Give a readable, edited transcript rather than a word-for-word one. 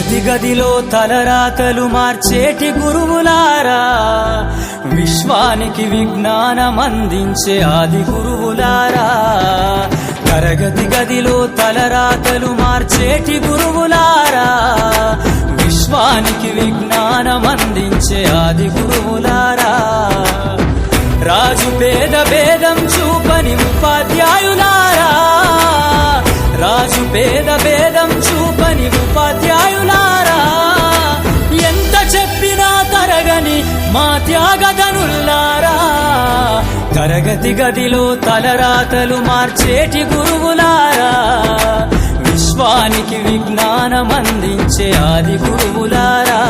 తరగతి గదిలో తలరాతలు మార్చేటి గురువులారా, విశ్వానికి విజ్ఞానం అందించే ఆది గురువులారా. తరగతి గదిలో తలరాతలు మార్చేటి గురువులారా, విశ్వానికి విజ్ఞానం అందించే ఆది గురువులారా. రాజు పేద భేదం చూపని ఉపాధ్యాయులారా, రాజు పేద భేదం చూపని ఉపాధ్యాయులారా. ఎంత చెప్పినా తరగని మా త్యాగధనుల్లారా, తరగతి గదిలో తలరాతలు మార్చేటి గురువులారా, విశ్వానికి విజ్ఞానం అందించే ఆది గురువులారా.